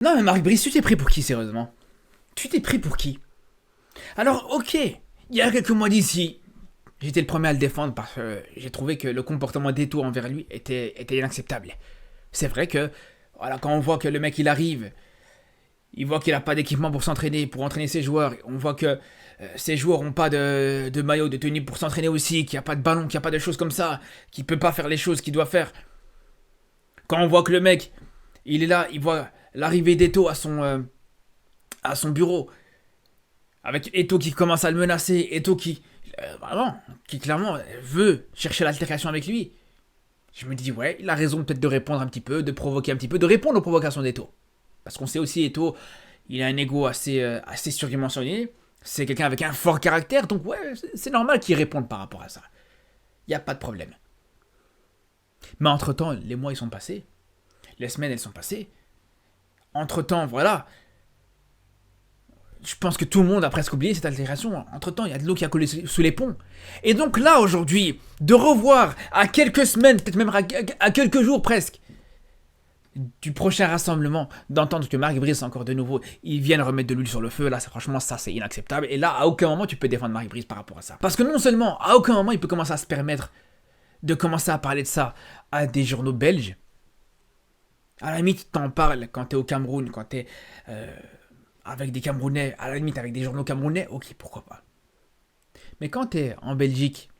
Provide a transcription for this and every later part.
Non mais Marc Brice, tu t'es pris pour qui sérieusement? Tu t'es pris pour qui? Alors ok, il y a quelques mois d'ici, j'étais le premier à le défendre parce que j'ai trouvé que le comportement d'Eto envers lui était inacceptable. C'est vrai que, voilà, quand on voit que le mec il arrive, il voit qu'il n'a pas d'équipement pour s'entraîner, pour entraîner ses joueurs, on voit que ses joueurs n'ont pas de maillot, de tenue pour s'entraîner aussi, qu'il n'y a pas de ballon, qu'il n'y a pas de choses comme ça, qu'il ne peut pas faire les choses qu'il doit faire. Quand on voit que le mec, il est là, il voit l'arrivée d'Eto à son bureau, avec Eto qui commence à le menacer, Eto vraiment, qui clairement veut chercher l'altercation avec lui. Je me dis, ouais, il a raison peut-être de répondre un petit peu, de provoquer un petit peu, de répondre aux provocations d'Eto. Parce qu'on sait aussi, Eto, il a un ego assez surdimensionné. C'est quelqu'un avec un fort caractère, donc ouais, c'est normal qu'il réponde par rapport à ça. Il n'y a pas de problème. Mais entre-temps, les mois ils sont passés, les semaines elles sont passées. Entre-temps, voilà, je pense que tout le monde a presque oublié cette altération. Entre-temps, il y a de l'eau qui a coulé sous les ponts. Et donc là, aujourd'hui, de revoir à quelques semaines, peut-être même à quelques jours presque, du prochain rassemblement, d'entendre que Marc Brice, encore de nouveau, ils viennent remettre de l'huile sur le feu, là, franchement, ça, c'est inacceptable. Et là, à aucun moment, tu peux défendre Marc Brice par rapport à ça. Parce que non seulement, à aucun moment, il peut commencer à se permettre de commencer à parler de ça à des journaux belges. À la limite, t'en parles quand t'es au Cameroun, quand t'es avec des Camerounais, à la limite avec des journaux camerounais, ok, pourquoi pas. Mais quand t'es en Belgique,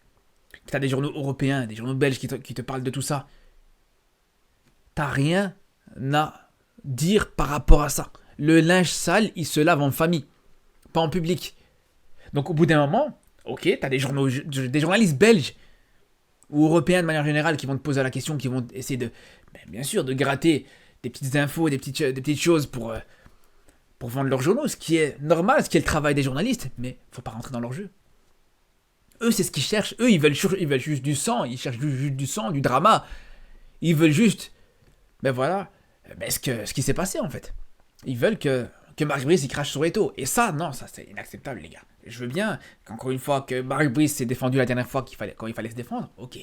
que t'as des journaux européens, des journaux belges qui te parlent de tout ça, t'as rien à dire par rapport à ça. Le linge sale, il se lave en famille, pas en public. Donc au bout d'un moment, ok, t'as des journalistes belges ou européens de manière générale qui vont te poser la question, qui vont essayer bien sûr, de gratter des petites infos, des petites choses pour vendre leurs journaux, ce qui est normal, ce qui est le travail des journalistes, mais faut pas rentrer dans leur jeu. Eux, c'est ce qu'ils cherchent. Eux, ils veulent juste du sang, ils cherchent juste du sang, du drama. Ils veulent juste, ce qui s'est passé en fait. Ils veulent que Marc Brice il crache sur Eto. Et ça, non, ça c'est inacceptable, les gars. Je veux bien qu'encore une fois, que Marc Brice s'est défendu la dernière fois quand il fallait se défendre, ok.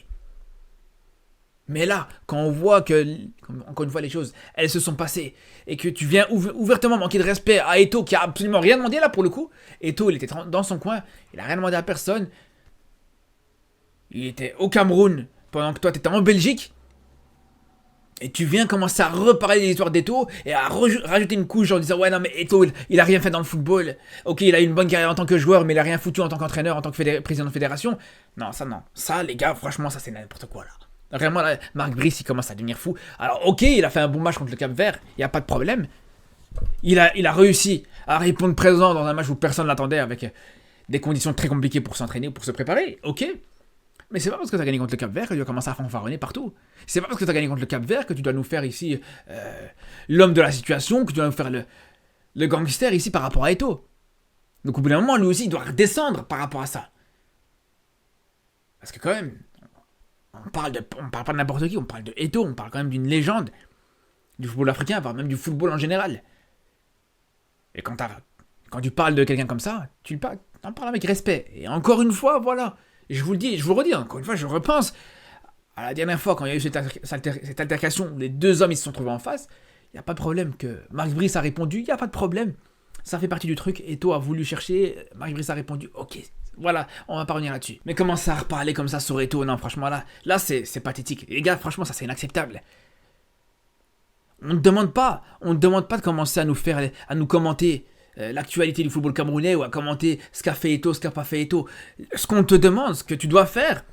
Mais là, quand on voit que, encore une fois, les choses, elles se sont passées, et que tu viens ouvertement manquer de respect à Eto, qui a absolument rien demandé là pour le coup, Eto, il était dans son coin, il a rien demandé à personne, il était au Cameroun, pendant que toi t'étais en Belgique, et tu viens commencer à reparler des histoires d'Eto, et à rajouter une couche en disant, ouais non mais Eto, il a rien fait dans le football, ok, il a eu une bonne carrière en tant que joueur, mais il a rien foutu en tant qu'entraîneur, en tant que président de fédération. Non, ça les gars, franchement, ça c'est n'importe quoi là. Vraiment, là, Marc Brice, il commence à devenir fou. Alors, ok, il a fait un bon match contre le Cap-Vert, il n'y a pas de problème. Il a réussi à répondre présent dans un match où personne ne l'attendait, avec des conditions très compliquées pour s'entraîner ou pour se préparer, ok. Mais c'est pas parce que tu as gagné contre le Cap-Vert que tu dois commencer à fanfaronner partout. C'est pas parce que tu as gagné contre le Cap-Vert que tu dois nous faire ici l'homme de la situation, que tu dois nous faire le gangster ici par rapport à Eto. Donc, au bout d'un moment, lui aussi, il doit redescendre par rapport à ça. Parce que quand même, on parle pas de n'importe qui, on parle de Eto, on parle quand même d'une légende du football africain, voire même du football en général. Et quand tu parles de quelqu'un comme ça, t'en parles avec respect. Et encore une fois, voilà, je vous le dis, je vous le redis, encore une fois, je repense à la dernière fois quand il y a eu cette altercation où les deux hommes ils se sont trouvés en face, il n'y a pas de problème que Marc Brice a répondu, il n'y a pas de problème. Ça fait partie du truc, Eto a voulu chercher, Marc Brice a répondu, ok, voilà, on va pas revenir là-dessus. Mais commencer à reparler comme ça sur Eto, non, franchement, là c'est pathétique. Les gars, franchement, ça c'est inacceptable. On ne demande pas de commencer à nous commenter l'actualité du football camerounais ou à commenter ce qu'a fait Eto, ce qu'a pas fait Eto. Ce qu'on te demande, ce que tu dois faire,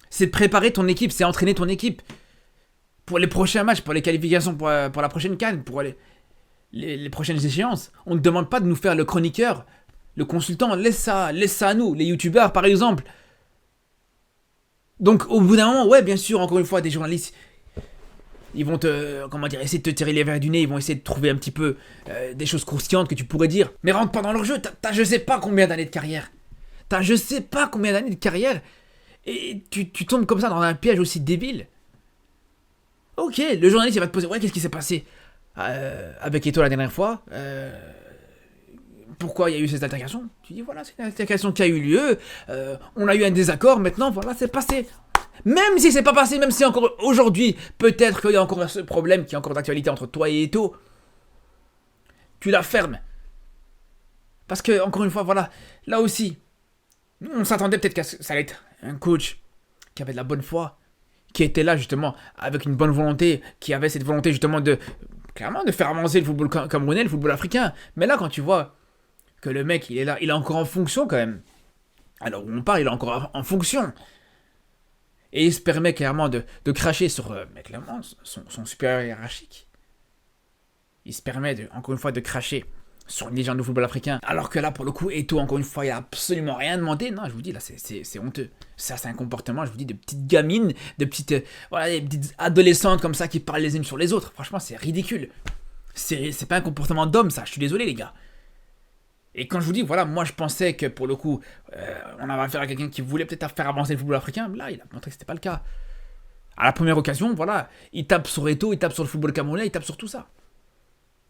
c'est de préparer ton équipe, c'est entraîner ton équipe pour les prochains matchs, pour les qualifications, pour la prochaine CAN, pour les prochaines échéances. On ne demande pas de nous faire le chroniqueur, le consultant, laisse ça à nous, les youtubeurs par exemple. Donc au bout d'un moment, ouais, bien sûr, encore une fois, des journalistes, ils vont essayer de te tirer les verres du nez, ils vont essayer de trouver un petit peu des choses croustillantes que tu pourrais dire. Mais rentre pas dans leur jeu, t'as je sais pas combien d'années de carrière. Et tu tombes comme ça dans un piège aussi débile. Ok, le journaliste il va te poser, ouais, qu'est-ce qui s'est passé avec Eto la dernière fois pourquoi il y a eu cette altercation? Tu dis voilà, c'est une altercation qui a eu lieu, on a eu un désaccord, maintenant voilà, c'est passé. Même si c'est pas passé, même si encore aujourd'hui, peut-être qu'il y a encore ce problème qui est encore d'actualité entre toi et Eto, tu la fermes. Parce que, encore une fois, voilà, là aussi, nous, on s'attendait peut-être que ça allait être un coach qui avait de la bonne foi, qui était là justement avec une bonne volonté, qui avait cette volonté justement de, clairement, de faire avancer le football camerounais, le football africain. Mais là, quand tu vois que le mec, il est là, il est encore en fonction quand même. Alors, où on parle, il est encore en fonction. Et il se permet clairement de cracher sur, mais clairement, son supérieur hiérarchique. Il se permet, encore une fois, de cracher sur une légende du football africain. Alors que là, pour le coup, Eto'o, encore une fois, il a absolument rien demandé. Non, je vous dis, là, c'est honteux. Ça, c'est un comportement, je vous dis, de petites gamines, de petites, voilà, des petites adolescentes comme ça qui parlent les unes sur les autres. Franchement, c'est ridicule. C'est pas un comportement d'homme, ça. Je suis désolé, les gars. Et quand je vous dis, voilà, moi, je pensais que, pour le coup, on avait affaire à quelqu'un qui voulait peut-être faire avancer le football africain. Là, il a montré que c'était pas le cas. À la première occasion, voilà, il tape sur Eto'o, il tape sur le football camerounais, il tape sur tout ça.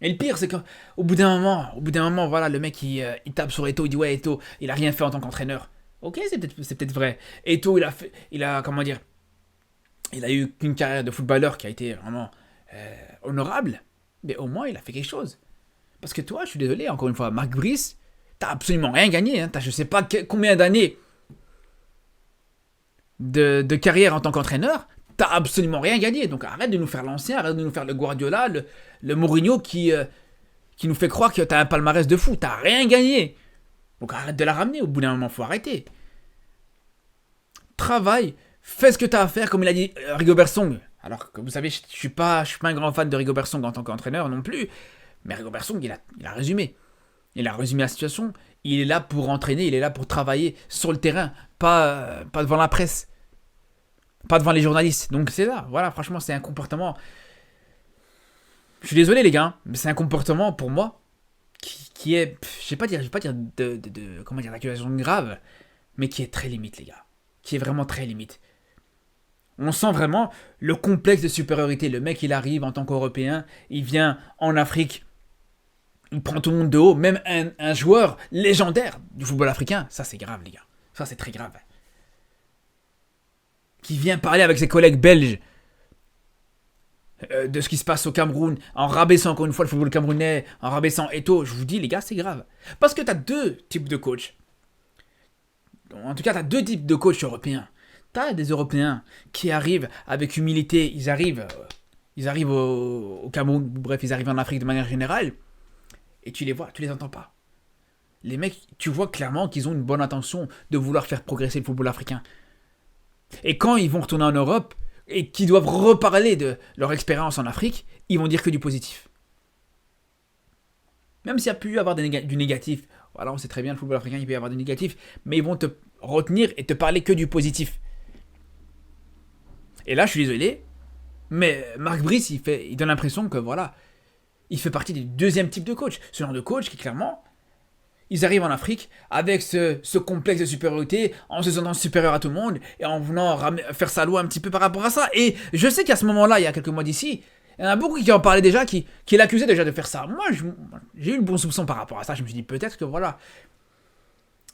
Et le pire, c'est qu'au bout d'un moment, voilà, le mec, il tape sur Eto'o, il dit, ouais, Eto'o, il a rien fait en tant qu'entraîneur. Ok, c'est peut-être vrai. Eto'o, comment dire, il a eu une carrière de footballeur qui a été vraiment honorable, mais au moins, il a fait quelque chose. Parce que toi, je suis désolé, encore une fois, Marc Brice, t'as absolument rien gagné, hein. T'as je sais pas combien d'années de carrière en tant qu'entraîneur, t'as absolument rien gagné. Donc arrête de nous faire l'ancien, arrête de nous faire le Guardiola, le Mourinho qui nous fait croire que t'as un palmarès de fou. T'as rien gagné. Donc arrête de la ramener. Au bout d'un moment, faut arrêter. Travaille, fais ce que t'as à faire, comme il a dit Rigobert Song. Alors que vous savez, je suis pas un grand fan de Rigobert Song en tant qu'entraîneur non plus. Mais Rigobert Song, il a résumé. Il a résumé la situation. Il est là pour entraîner, il est là pour travailler sur le terrain, pas devant la presse. Pas devant les journalistes. Donc c'est là. Voilà, franchement, c'est un comportement. Je suis désolé, les gars, mais c'est un comportement pour moi qui est. Je vais pas dire comment dire, d'accusation grave, mais qui est très limite, les gars. Qui est vraiment très limite. On sent vraiment le complexe de supériorité. Le mec, il arrive en tant qu'Européen, il vient en Afrique, il prend tout le monde de haut, même un joueur légendaire du football africain. Ça, c'est grave, les gars. Ça, c'est très grave. Qui vient parler avec ses collègues belges de ce qui se passe au Cameroun, en rabaissant encore une fois le football camerounais, en rabaissant Eto'o, je vous dis, les gars, c'est grave. Parce que tu as deux types de coachs. En tout cas, tu as deux types de coachs européens. Tu as des Européens qui arrivent avec humilité, ils arrivent au Cameroun, bref, ils arrivent en Afrique de manière générale, et tu les vois, tu les entends pas. Les mecs, tu vois clairement qu'ils ont une bonne intention de vouloir faire progresser le football africain. Et quand ils vont retourner en Europe et qu'ils doivent reparler de leur expérience en Afrique, ils vont dire que du positif. Même s'il y a pu y avoir du négatif, voilà, on sait très bien le football africain, il peut y avoir du négatif, mais ils vont te retenir et te parler que du positif. Et là, je suis désolé, mais Marc Brice, il donne l'impression que voilà, il fait partie du deuxième type de coach. Ce genre de coach qui clairement, ils arrivent en Afrique avec ce complexe de supériorité, en se sentant supérieur à tout le monde, et en venant faire sa loi un petit peu par rapport à ça. Et je sais qu'à ce moment-là, il y a quelques mois d'ici, il y en a beaucoup qui en parlaient déjà, qui l'accusaient déjà de faire ça. Moi, j'ai eu le bon soupçon par rapport à ça. Je me suis dit, peut-être que voilà,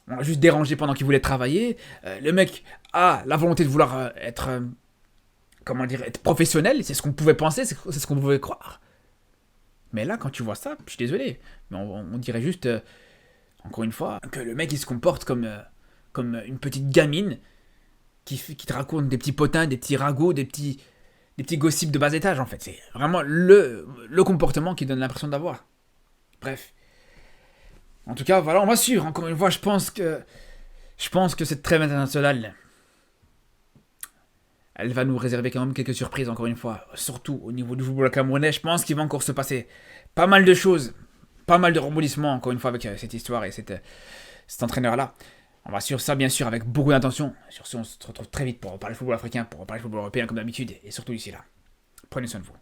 on l'a juste dérangé pendant qu'il voulait travailler. Le mec a la volonté de vouloir être professionnel. C'est ce qu'on pouvait penser, c'est ce qu'on pouvait croire. Mais là, quand tu vois ça, je suis désolé, mais on dirait juste... encore une fois, que le mec il se comporte comme une petite gamine qui te raconte des petits potins, des petits ragots, des petits gossips de bas étage en fait. C'est vraiment le comportement qui donne l'impression d'avoir. Bref. En tout cas, voilà, on va suivre. Encore une fois, je pense que cette trêve internationale, elle va nous réserver quand même quelques surprises, encore une fois. Surtout au niveau du football camerounais, je pense qu'il va encore se passer pas mal de choses. Pas mal de rebondissements, encore une fois, avec cette histoire et cet entraîneur-là. On va suivre ça, bien sûr, avec beaucoup d'attention. Sur ce, on se retrouve très vite pour reparler football africain, pour reparler football européen, comme d'habitude, et surtout ici, là. Prenez soin de vous.